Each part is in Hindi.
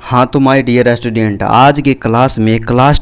हाँ तो माय डियर स्टूडेंट, आज के क्लास में क्लास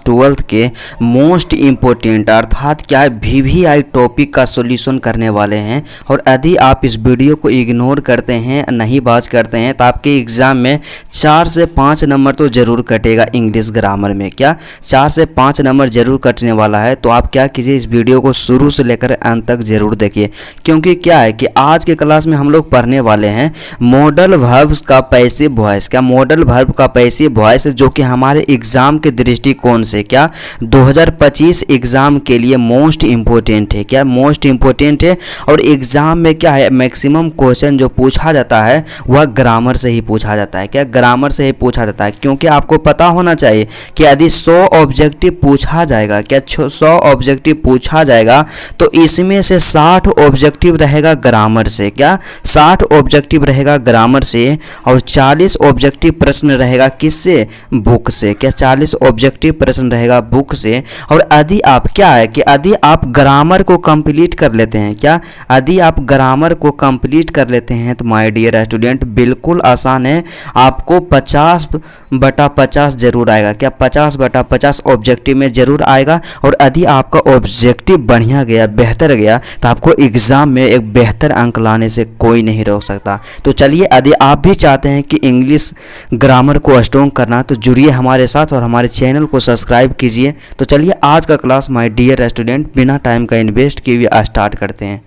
ट्वेल्थ के मोस्ट इम्पोर्टेंट अर्थात क्या है वीवीआई टॉपिक का सॉल्यूशन करने वाले हैं। और यदि आप इस वीडियो को इग्नोर करते हैं, नहीं बात करते हैं, तो आपके एग्ज़ाम में 4 से 5 नंबर तो ज़रूर कटेगा। इंग्लिश ग्रामर में क्या 4 से 5 नंबर ज़रूर कटने वाला है। तो आप क्या कीजिए, इस वीडियो को शुरू से लेकर अंत तक ज़रूर देखिए, क्योंकि क्या है कि आज के क्लास में हम लोग पढ़ने वाले हैं मॉडल वर्ब्स का पैसिव वॉइस। क्या मॉडल वर्ब का पैसिव वॉइस, जो कि हमारे एग्जाम के दृष्टिकोण से क्या 2025 एग्जाम के लिए मोस्ट इम्पोर्टेंट है। क्या मोस्ट इम्पोर्टेंट है। और एग्जाम में क्या है, मैक्सिमम क्वेश्चन जो पूछा जाता है वह ग्रामर से ही पूछा जाता है। क्या ग्रामर से ही पूछा जाता है, क्योंकि आपको पता होना चाहिए कि यदि 100 ऑब्जेक्टिव पूछा जाएगा, क्या 100 ऑब्जेक्टिव पूछा जाएगा तो इसमें से 60 ऑब्जेक्टिव रहेगा ग्रामर से। क्या 60 ऑब्जेक्टिव रहेगा ग्रामर से और 40 ऑब्जेक्टिव प्रश्न रहेगा किससे, बुक से। क्या 40 ऑब्जेक्टिव प्रश्न रहेगा बुक से। और यदि आप क्या है कि यदि आप ग्रामर को कंप्लीट कर लेते हैं, क्या यदि आप ग्रामर को कंप्लीट कर लेते हैं तो माय डियर स्टूडेंट बिल्कुल आसान है, आपको 50/50 जरूर आएगा। क्या 50/50 ऑब्जेक्टिव में जरूर आएगा। और यदि आपका ऑब्जेक्टिव बढ़िया गया, बेहतर गया, तो आपको एग्जाम में एक बेहतर अंक लाने से कोई नहीं रोक सकता। तो चलिए, यदि आप भी चाहते हैं कि इंग्लिश ग्रामर को स्ट्रॉन्ग करना, तो जुड़िए हमारे साथ और हमारे चैनल को सब्सक्राइब कीजिए। तो चलिए आज का क्लास माय डियर स्टूडेंट बिना टाइम का इन्वेस्ट किए हुए स्टार्ट करते हैं।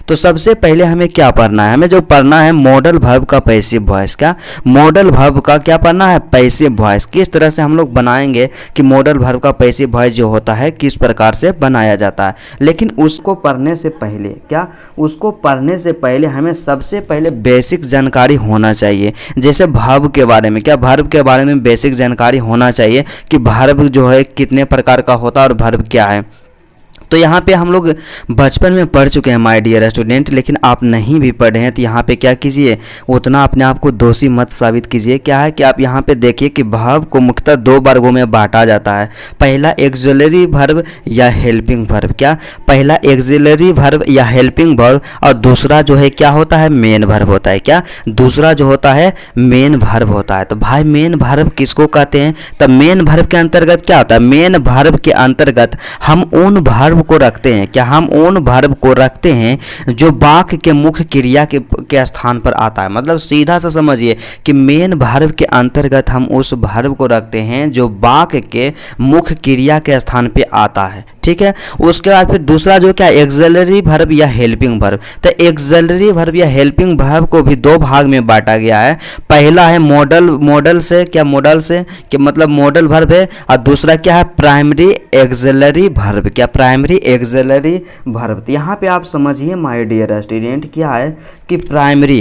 तो सबसे पहले हमें क्या पढ़ना है, हमें जो पढ़ना है मॉडल वर्ब का पैसिव वॉइस। क्या मॉडल वर्ब का क्या पढ़ना है, पैसिव वॉइस। किस तरह से हम लोग बनाएंगे कि मॉडल वर्ब का पैसिव वॉइस जो होता है किस प्रकार से बनाया जाता है। लेकिन उसको पढ़ने से पहले क्या, उसको पढ़ने से पहले हमें सबसे पहले बेसिक जानकारी होना चाहिए। जैसे वर्ब के बारे में, क्या वर्ब के बारे में बेसिक जानकारी होना चाहिए कि वर्ब जो है कितने प्रकार का होता है और वर्ब क्या है। तो यहाँ पे हम लोग बचपन में पढ़ चुके हैं माय डियर स्टूडेंट, लेकिन आप नहीं भी पढ़े हैं तो यहाँ पे क्या कीजिए, उतना अपने आप को दोषी मत साबित कीजिए। क्या है कि आप यहाँ पे देखिए कि वर्ब को मुख्यतः 2 वर्गों में बांटा जाता है। पहला एक्सिलरी वर्ब या हेल्पिंग वर्ब। क्या पहला एक्सिलरी वर्ब या हेल्पिंग वर्ब, और दूसरा जो है क्या होता है, मेन वर्ब होता है। क्या दूसरा जो होता है मेन वर्ब होता है। तो भाई मेन वर्ब किसको कहते हैं, तो मेन वर्ब के अंतर्गत क्या होता है, मेन वर्ब के अंतर्गत हम उन वर्ब को रखते हैं। क्या हम उन वर्ब को रखते हैं जो वाक्य के मुख्य क्रिया के स्थान पर आता है। मतलब सीधा सा समझिए कि मेन वर्ब के अंतर्गत हम उस वर्ब को रखते हैं जो वाक्य के मुख्य क्रिया के स्थान पे आता है। ठीक है। उसके बाद फिर दूसरा जो क्या एक्सिलरी वर्ब या हेल्पिंग वर्ब। तो एक्सिलरी वर्ब या हेल्पिंग वर्ब को भी 2 भाग में बांटा गया है। पहला है मॉडल से, क्या मॉडल से कि मतलब मॉडल वर्ब है, और दूसरा क्या है प्राइमरी एक्सिलरी वर्ब। क्या प्राइमरी एक्सिलरी वर्ब। तो यहाँ पे आप समझिए माय डियर स्टूडेंट क्या है कि प्राइमरी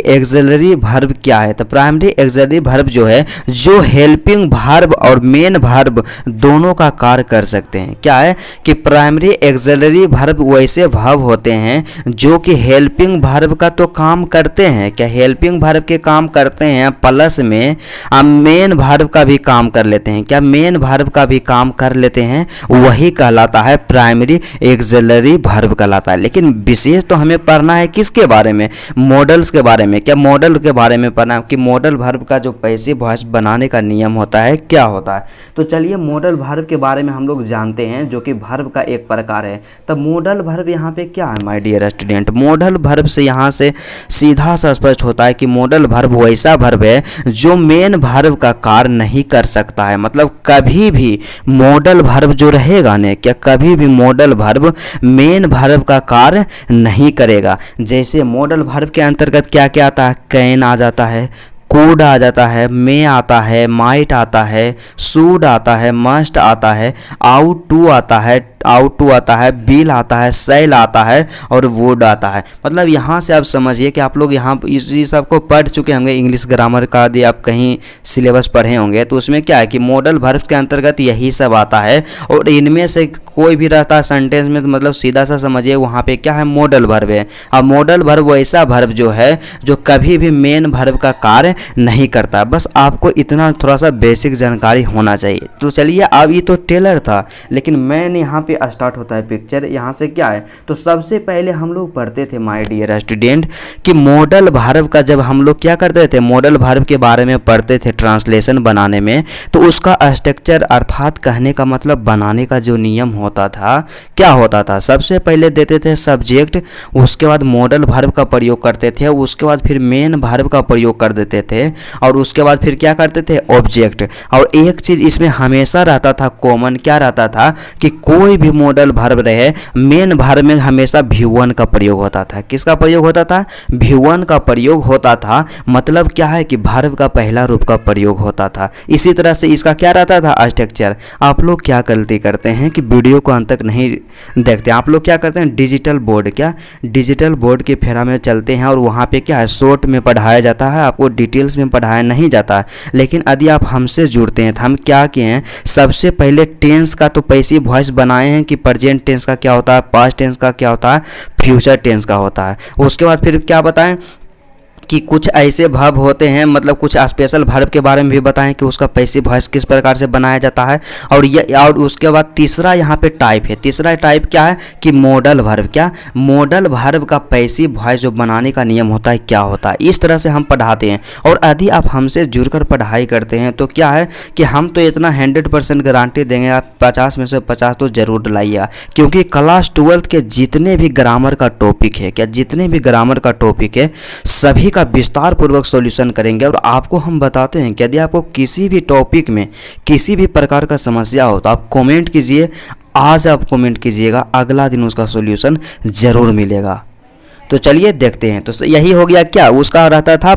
एक्सिलरी वर्ब क्या है। तो प्राइमरी एक्सिलरी वर्ब जो है जो हेल्पिंग वर्ब और मेन वर्ब दोनों का कार्य कर सकते हैं। क्या है कि प्राइमरी एक्सिलरी वर्ब वैसे वर्ब होते हैं जो कि हेल्पिंग वर्ब का तो काम करते हैं। क्या हेल्पिंग वर्ब के काम करते हैं, प्लस में मेन वर्ब का भी काम कर लेते हैं। क्या मेन वर्ब का भी काम कर लेते हैं, वही कहलाता है प्राइमरी एक्सिलरी वर्ब कहलाता है। लेकिन विशेष तो हमें पढ़ना है किसके बारे में, मॉडल्स के बारे में। क्या मॉडल के बारे में पढ़ना कि मॉडल वर्ब का जो पैसिव वॉइस बनाने का नियम होता है क्या होता है। तो चलिए मॉडल वर्ब के बारे में हम लोग जानते हैं, जो कि वर्ब का एक प्रकार है। तब मॉडल वर्ब यहाँ पे क्या है my dear student, modal verb से यहाँ से सीधा सा स्पष्ट होता है कि मॉडल वर्ब वैसा वर्ब है जो मेन वर्ब का कार्य नहीं कर सकता है। मतलब कभी भी मॉडल वर्ब जो रहेगा ने, क्या कभी भी मॉडल वर्ब मेन वर्ब का कार्य नहीं करेगा। जैसे मॉडल वर्ब के अंतर्गत क्या क्या आता है, कैन आ जाता है, कोड आ जाता है, मे आता है, माइट आता है, शूड आता है, मस्ट आता है, आउट टू आता है, बिल आता है, सेल आता है और वुड आता है। मतलब यहाँ से आप समझिए कि आप लोग यहाँ इसी सब को पढ़ चुके होंगे इंग्लिश ग्रामर का, यदि आप कहीं सिलेबस पढ़े होंगे तो उसमें क्या है कि मॉडल वर्ब के अंतर्गत यही सब आता है। और इनमें से कोई भी रहता है सेंटेंस में, तो मतलब सीधा सा समझिए वहाँ पे क्या है मॉडल वर्ब है। और मॉडल वर्ब वैसा वर्ब जो है जो कभी भी मेन वर्ब का कार्य नहीं करता। बस आपको इतना थोड़ा सा बेसिक जानकारी होना चाहिए। तो चलिए अब ये तो टेलर था, लेकिन मैंने यहाँ पे पे स्टार्ट होता है पिक्चर, यहाँ से क्या है। तो सबसे पहले हम लोग पढ़ते थे माय डियर स्टूडेंट कि मॉडल वर्ब का जब हम लोग क्या करते थे, मॉडल वर्ब के बारे में पढ़ते थे ट्रांसलेशन बनाने में, तो उसका स्ट्रक्चर अर्थात कहने का मतलब बनाने का जो नियम होता था क्या होता था, सबसे पहले देते थे सब्जेक्ट, उसके बाद मॉडल वर्ब का प्रयोग करते थे, उसके बाद फिर मेन वर्ब का प्रयोग कर देते थे, और उसके बाद फिर क्या करते थे ऑब्जेक्ट। और एक चीज़ इसमें हमेशा रहता था कॉमन, क्या रहता था कि कोई भी मॉडल वर्ब रहे मेन वर्ब में हमेशा V1 का प्रयोग होता था। किसका प्रयोग होता था, V1 का प्रयोग होता था। मतलब क्या है कि वर्ब का पहला रूप का प्रयोग होता था। इसी तरह से इसका क्या रहता था स्ट्रक्चर। आप लोग क्या गलती करते हैं कि वीडियो को अंत तक नहीं देखते, आप लोग क्या करते हैं डिजिटल बोर्ड, क्या डिजिटल बोर्ड के फेरा में चलते हैं और वहाँ पे क्या है शॉर्ट में पढ़ाया जाता है, आपको डिटेल्स में पढ़ाया नहीं जाता है। लेकिन यदि आप हमसे जुड़ते हैं तो हम क्या किए हैं, सबसे पहले टेंस का तो पैसिव वॉइस बनाए हैं कि प्रेजेंट टेंस का क्या होता है, पास्ट टेंस का क्या होता है, फ्यूचर टेंस का होता है। उसके बाद फिर क्या बताएं कि कुछ ऐसे वर्ब होते हैं, मतलब कुछ स्पेशल वर्ब के बारे में भी बताएं कि उसका पैसिव वॉइस किस प्रकार से बनाया जाता है। और उसके बाद तीसरा यहाँ पे टाइप है, तीसरा टाइप क्या है कि मॉडल वर्ब, क्या मॉडल वर्ब का पैसिव वॉइस जो बनाने का नियम होता है क्या होता है। इस तरह से हम पढ़ाते हैं। और यदि आप हमसे जुड़कर पढ़ाई करते हैं तो क्या है कि हम तो इतना 100% गारंटी देंगे, आप 50 में से 50 तो जरूर लाइएगा, क्योंकि क्लास 12 के जितने भी ग्रामर का टॉपिक है, क्या जितने भी ग्रामर का टॉपिक है सभी का विस्तार पूर्वक सॉल्यूशन करेंगे। और आपको हम बताते हैं कि यदि आपको किसी भी टॉपिक में किसी भी प्रकार का समस्या हो तो आप कमेंट कीजिए, आज आप कमेंट कीजिएगा, अगला दिन उसका सॉल्यूशन ज़रूर मिलेगा। तो चलिए देखते हैं। तो यही हो गया क्या, उसका रहता था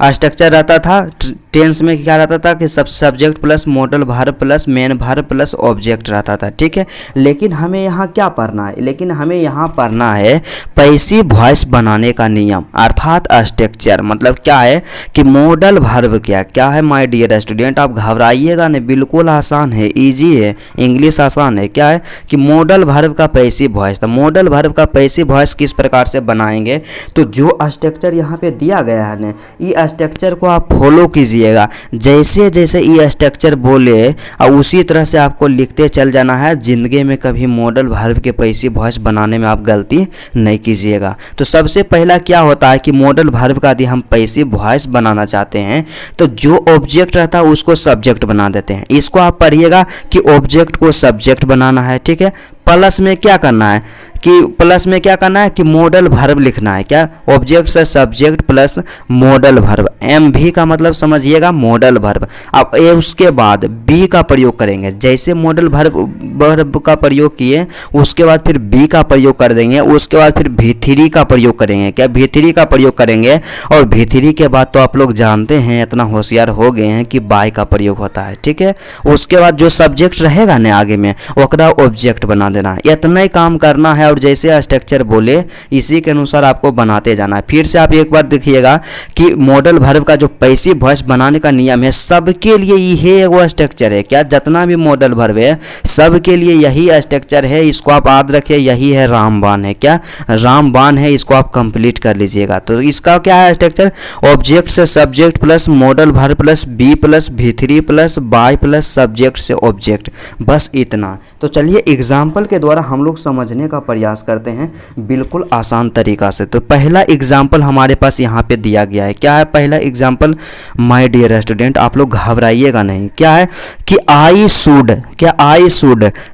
स्ट्रक्चर रहता था टेंस में क्या रहता था कि subject plus modal verb plus main verb plus object रहता था, ठीक है। लेकिन हमें यहाँ क्या पढ़ना है, लेकिन हमें यहाँ पढ़ना है पैसिव वॉइस बनाने का नियम अर्थात स्ट्रक्चर। मतलब क्या है कि मॉडल वर्ब क्या है माय डियर स्टूडेंट, आप घबराइएगा नहीं, बिल्कुल आसान है, ईजी है, इंग्लिश आसान है। क्या है कि मॉडल वर्ब का पैसिव वॉइस, तो मॉडल वर्ब का पैसिव वॉइस किस प्रकार से बनाएंगे, तो जो स्ट्रक्चर यहाँ पे दिया गया है ना, ये स्ट्रक्चर को आप फॉलो कीजिए। जैसे जैसे ये स्ट्रक्चर बोले और उसी तरह से आपको लिखते चल जाना है। जिंदगी में कभी मॉडल वर्ब के पैसिव वॉइस बनाने में आप गलती नहीं कीजिएगा। तो सबसे पहला क्या होता है कि मॉडल वर्ब का यदि हम पैसिव वॉइस बनाना चाहते हैं तो जो ऑब्जेक्ट रहता है उसको सब्जेक्ट बना देते हैं। इसको आप पढ़िएगा कि ऑब्जेक्ट को सब्जेक्ट बनाना है, ठीक है। प्लस में क्या करना है कि प्लस में क्या करना है कि मॉडल वर्ब लिखना है, क्या ऑब्जेक्ट से subject plus modal verb, M भी का मतलब समझिएगा मॉडल वर्ब। अब ए उसके बाद बी का प्रयोग करेंगे, जैसे मॉडल वर्ब का प्रयोग किए उसके बाद फिर बी का प्रयोग कर देंगे, उसके बाद फिर V3 का प्रयोग करेंगे, क्या V3 का प्रयोग करेंगे। और V3 के बाद तो आप लोग जानते हैं, इतना होशियार हो गए हैं कि बाय का प्रयोग होता है, ठीक है। उसके बाद जो सब्जेक्ट रहेगा ना आगे में ओकरा ऑब्जेक्ट बना देना है। इतना ही काम करना है और जैसे स्ट्रक्चर बोले इसी के अनुसार आपको बनाते जाना है। फिर से आप एक बार देखिएगा कि मॉडल वर्ब का जो पैसिव वॉइस बनाने का नियम है सबके लिए यही वो स्ट्रक्चर है, क्या जितना भी मॉडल वर्ब है सबके लिए यही स्ट्रक्चर है। इसको आप याद रखिए, यही है रामबाण है, क्या रामबाण है, इसको आप कंप्लीट कर लीजिएगा। तो इसका क्या है स्ट्रक्चर, ऑब्जेक्ट से subject plus modal verb plus be plus V3 plus by plus subject से ऑब्जेक्ट, बस इतना। तो चलिए एग्जाम्पल के द्वारा हम लोग समझने का प्रयास करते हैं बिल्कुल आसान तरीका से। तो पहला एग्जाम्पल हमारे पास यहाँ पे दिया गया है। क्या है पहला एग्जाम्पल माय डियर स्टूडेंट, आप लोग घबराइएगा नहीं। क्या है कि I should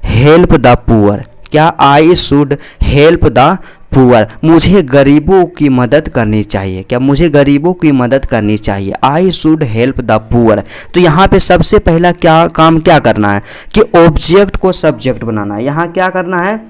help the poor, क्या I should help the poor, मुझे गरीबों की मदद करनी चाहिए, क्या मुझे गरीबों की मदद करनी चाहिए। आई शुड हेल्प द पुअर। तो यहाँ पे सबसे पहला क्या करना है कि ऑब्जेक्ट को सब्जेक्ट बनाना है। यहाँ क्या करना है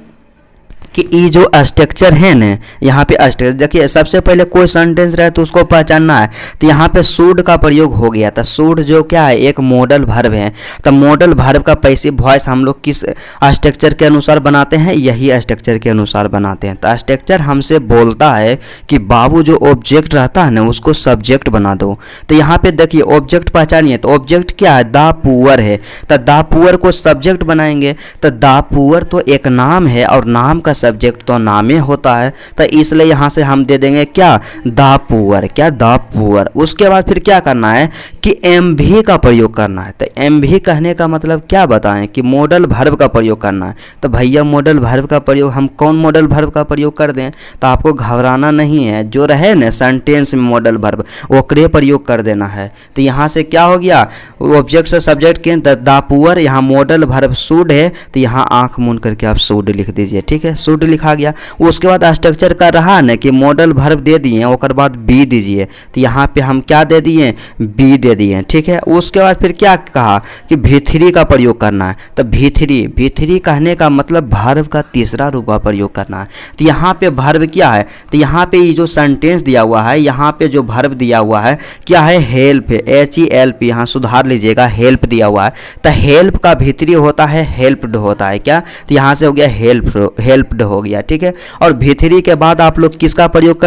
कि ये जो स्ट्रक्चर है ना, यहाँ पे स्ट्रक्चर देखिए, सबसे पहले कोई सेंटेंस रहे तो उसको पहचानना है। तो यहाँ पे शुड का प्रयोग हो गया था। शुड जो क्या है एक मॉडल वर्ब है। तो मॉडल वर्ब का पैसिव वॉइस हम लोग किस स्ट्रक्चर के अनुसार बनाते हैं, यही स्ट्रक्चर के अनुसार बनाते हैं। तो स्ट्रक्चर हमसे बोलता है कि बाबू जो ऑब्जेक्ट रहता है ना उसको सब्जेक्ट बना दो। तो यहाँ पे देखिए ऑब्जेक्ट पहचानिए, तो ऑब्जेक्ट क्या है, द पुअर है। तो द पुअर को सब्जेक्ट बनाएंगे। तो द पुअर तो एक नाम है और नाम का सब्जेक्ट तो नामे होता है, तो इसलिए यहाँ से हम दे देंगे क्या, द पुअर, क्या द पुअर। उसके बाद फिर क्या करना है कि एम भी का प्रयोग करना है। तो एम भी कहने का मतलब क्या बताएं कि मॉडल वर्ब का प्रयोग करना है। तो भैया मॉडल वर्ब का प्रयोग हम कौन मॉडल वर्ब का प्रयोग कर दें, तो आपको घबराना नहीं है, जो रहे ना सेंटेंस में मॉडल वर्ब ओकरे प्रयोग कर देना है। तो यहाँ से क्या हो गया, ऑब्जेक्ट से सब्जेक्ट के द पुअर, यहाँ मॉडल वर्ब शुड है, तो यहाँ आंख मूंद करके आप शुड लिख दीजिए। ठीक है, शुड लिखा गया। उसके बाद स्ट्रक्चर का रहा ना कि मॉडल वर्ब दे दिए, और बाद बी दीजिए, तो यहाँ पे हम क्या दे दिए, बी दे दिए। ठीक है, उसके बाद फिर क्या कहा कि भी3 का प्रयोग करना है। तो भी3 कहने का मतलब वर्ब का तीसरा रूप का प्रयोग करना है। तो यहाँ पे वर्ब क्या है, तो यहाँ पे ये जो सेंटेंस दिया हुआ है, यहाँ पे जो वर्ब दिया हुआ है क्या है, हेल्प है, HELP, यहाँ सुधार लीजिएगा, हेल्प दिया हुआ है। तो हेल्प का भी3 होता है हेल्प्ड होता है क्या, तो यहाँ से हो गया हेल्प्ड हो गया। ठीक है, और भी3 के बाद आप लोग किसका प्रयोग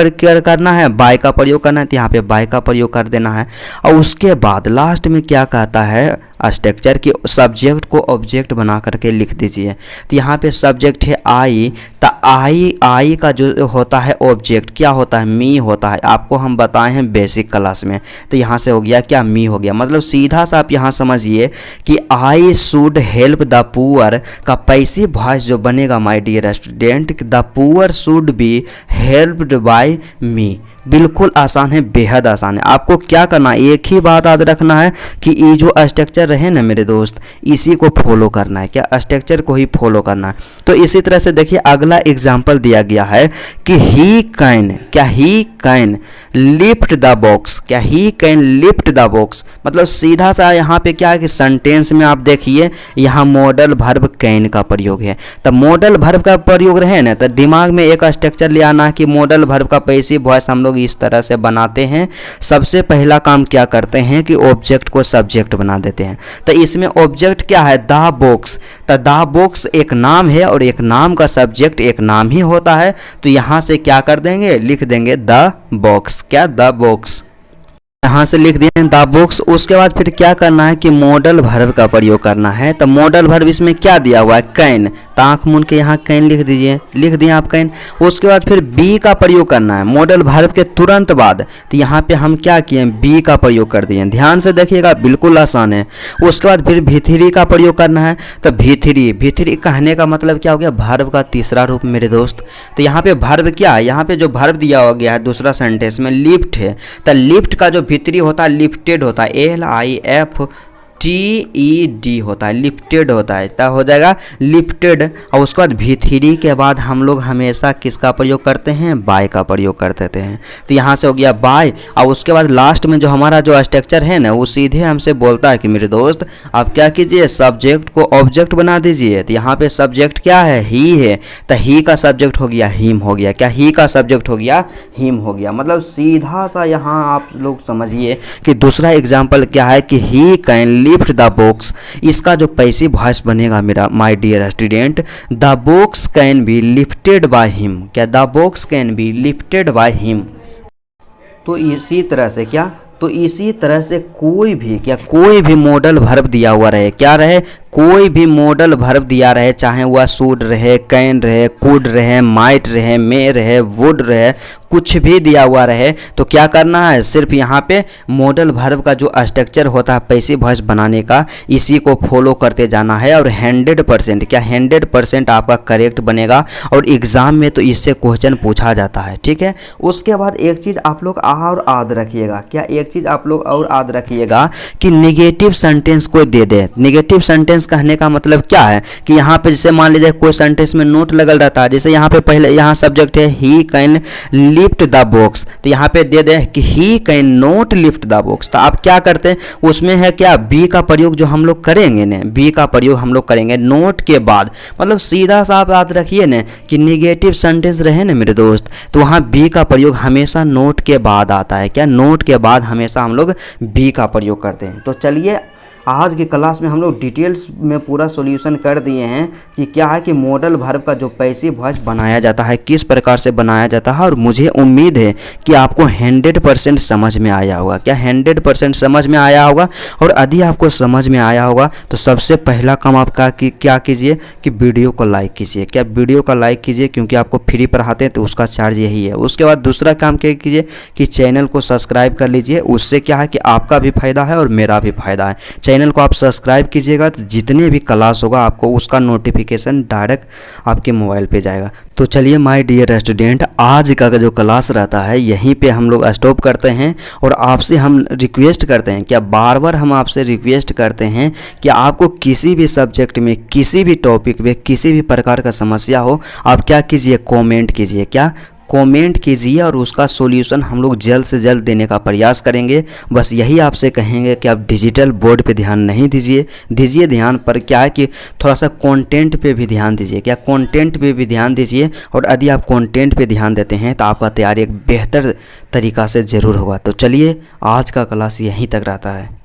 करना है, बाय का प्रयोग करना है, तो यहाँ पे बाय का प्रयोग कर देना है। और उसके बाद लास्ट में क्या कहता है, स्ट्रक्चर की सब्जेक्ट को ऑब्जेक्ट बना करके लिख दीजिए। तो यहाँ पे सब्जेक्ट है आई, तो आई का जो होता है ऑब्जेक्ट क्या होता है, मी होता है, आपको हम बताए हैं बेसिक क्लास में। तो यहाँ से हो गया क्या, मी हो गया। मतलब सीधा सा आप यहाँ समझिए कि I should help the poor का पैसिव वॉइस जो बनेगा my dear student, the poor should be helped by me. बिल्कुल आसान है, बेहद आसान है। आपको क्या करना है, एक ही बात याद रखना है कि ये जो स्ट्रक्चर रहे ना मेरे दोस्त, इसी को फॉलो करना है, क्या स्ट्रक्चर को ही फॉलो करना है। तो इसी तरह से देखिए अगला एग्जाम्पल दिया गया है कि ही कैन, क्या he can lift the box, क्या he can lift the box. मतलब सीधा सा यहाँ पे क्या है कि सेंटेंस में आप देखिए यहाँ मॉडल वर्ब कैन का प्रयोग है। तो मॉडल वर्ब का प्रयोग रहे ना, तो दिमाग में एक स्ट्रक्चर ले आना कि मॉडल वर्ब का पैसिव वॉइस हम लोग इस तरह से बनाते हैं। सबसे पहला काम क्या करते हैं कि ऑब्जेक्ट को सब्जेक्ट बना देते हैं। तो इसमें ऑब्जेक्ट क्या है, द बॉक्स। तो द बॉक्स एक नाम है और एक नाम का सब्जेक्ट एक नाम ही होता है। तो यहाँ से क्या कर देंगे, लिख देंगे द बॉक्स, क्या द बॉक्स, यहाँ से लिख दिए द बॉक्स। उसके बाद फिर क्या करना है कि मॉडल वर्ब का प्रयोग करना है। तो मॉडल वर्ब इसमें क्या दिया हुआ है, कैन, तो आँख मूंद के यहाँ कैन लिख दीजिए, लिख दिए आप कैन। उसके बाद फिर बी का प्रयोग करना है मॉडल वर्ब के तुरंत बाद। तो यहाँ पे हम क्या किए, बी का प्रयोग कर दिए। ध्यान से देखिएगा, बिल्कुल आसान है। उसके बाद फिर भी3 का प्रयोग करना है। तो भी3 कहने का मतलब क्या हो गया, वर्ब का तीसरा रूप मेरे दोस्त। तो यहाँ पे वर्ब क्या है, यहाँ पे जो वर्ब दिया गया है दूसरा सेंटेंस में लिफ्ट है। तो लिफ्ट का जो भी3 होता है लिफ्टेड होता है, LIFTED होता है, लिफ्टेड होता है, तब हो जाएगा लिफ्टेड। और उसके बाद भी3 के बाद हम लोग हमेशा किसका प्रयोग करते हैं, बाय का प्रयोग कर देते हैं। तो यहाँ से हो गया बाय। और उसके बाद लास्ट में जो हमारा जो स्ट्रक्चर है ना, वो सीधे हमसे बोलता है कि मेरे दोस्त आप क्या कीजिए, सब्जेक्ट को ऑब्जेक्ट बना दीजिए। तो यहाँ पे सब्जेक्ट क्या है, ही है, तो ही का सब्जेक्ट हो गया हिम हो गया, क्या ही का सब्जेक्ट हो गया हिम हो गया। मतलब सीधा सा यहाँ आप लोग समझिए कि दूसरा एग्जाम्पल क्या है कि he can lift the box. इसका जो पैसिव वॉइस बनेगा मेरा my dear student, the box can be lifted by him, क्या the box can be lifted by him. तो इसी तरह से क्या, तो इसी तरह से कोई भी मॉडल वर्ब दिया हुआ रहे, क्या रहे, कोई भी मॉडल वर्ब दिया रहे, चाहे वह शुड रहे, कैन रहे, कुड रहे, माइट रहे, मे रहे, वुड रहे, कुछ भी दिया हुआ रहे, तो क्या करना है, सिर्फ यहाँ पे मॉडल वर्ब का जो स्ट्रक्चर होता है पैसिव वॉइस बनाने का, इसी को फॉलो करते जाना है। और 100% क्या 100% आपका करेक्ट बनेगा और एग्ज़ाम में तो इससे क्वेश्चन पूछा जाता है। ठीक है, उसके बाद एक चीज़ आप लोग और याद रखिएगा, क्या एक चीज़ आप लोग और याद रखिएगा कि नेगेटिव सेंटेंस कोई दे दे। नेगेटिव सेंटेंस कहने का मतलब क्या है कि यहाँ पे जैसे मान लीजिए कोई सेंटेंस में नोट लगल रहता है, जैसे यहाँ पे पहले यहाँ सब्जेक्ट है ही कैन लिफ्ट द बॉक्स, तो यहाँ पे दे दे कि he can not lift the box. तो आप क्या करते हैं, उसमें है क्या, बी का प्रयोग जो हम लोग करेंगे ना, बी का प्रयोग हम लोग करेंगे नोट के बाद। मतलब सीधा सा आप याद रखिए ना कि नेगेटिव सेंटेंस रहे ना मेरे दोस्त, तो वहाँ बी का प्रयोग हमेशा नोट के बाद आता है, क्या नोट के बाद हमेशा हम लोग बी का प्रयोग करते हैं। तो चलिए आज की क्लास में हम लोग डिटेल्स में पूरा सॉल्यूशन कर दिए हैं कि क्या है कि मॉडल वर्ब का जो पैसिव वॉइस बनाया जाता है किस प्रकार से बनाया जाता है। और मुझे उम्मीद है कि आपको 100% समझ में आया होगा। क्या 100% समझ में आया होगा? और यदि आपको समझ में आया होगा तो सबसे पहला काम आप क्या कीजिए कि वीडियो को लाइक कीजिए। क्या वीडियो को लाइक कीजिए, क्योंकि आपको फ्री पढ़ाते हैं तो उसका चार्ज यही है। उसके बाद दूसरा काम क्या कीजिए कि चैनल को सब्सक्राइब कर लीजिए। उससे क्या है कि आपका भी फायदा है और मेरा भी फायदा है। चैनल को आप सब्सक्राइब कीजिएगा तो जितने भी क्लास होगा आपको उसका नोटिफिकेशन डायरेक्ट आपके मोबाइल पे जाएगा। तो चलिए माय डियर स्टूडेंट, आज का जो क्लास रहता है यहीं पे हम लोग स्टॉप करते हैं और आपसे हम रिक्वेस्ट करते हैं, क्या बार बार हम आपसे रिक्वेस्ट करते हैं कि आपको किसी भी सब्जेक्ट में किसी भी टॉपिक में किसी भी प्रकार का समस्या हो, आप क्या कीजिए, कमेंट कीजिए। क्या कमेंट कीजिए और उसका सॉल्यूशन हम लोग जल्द से जल्द देने का प्रयास करेंगे। बस यही आपसे कहेंगे कि आप डिजिटल बोर्ड पे ध्यान नहीं दीजिए ध्यान पर क्या है कि थोड़ा सा कंटेंट पे भी ध्यान दीजिए। क्या कंटेंट पे भी ध्यान दीजिए, और यदि आप कंटेंट पे ध्यान देते हैं तो आपका तैयारी एक बेहतर तरीक़ा से ज़रूर होगा। तो चलिए आज का क्लास यहीं तक रहता है।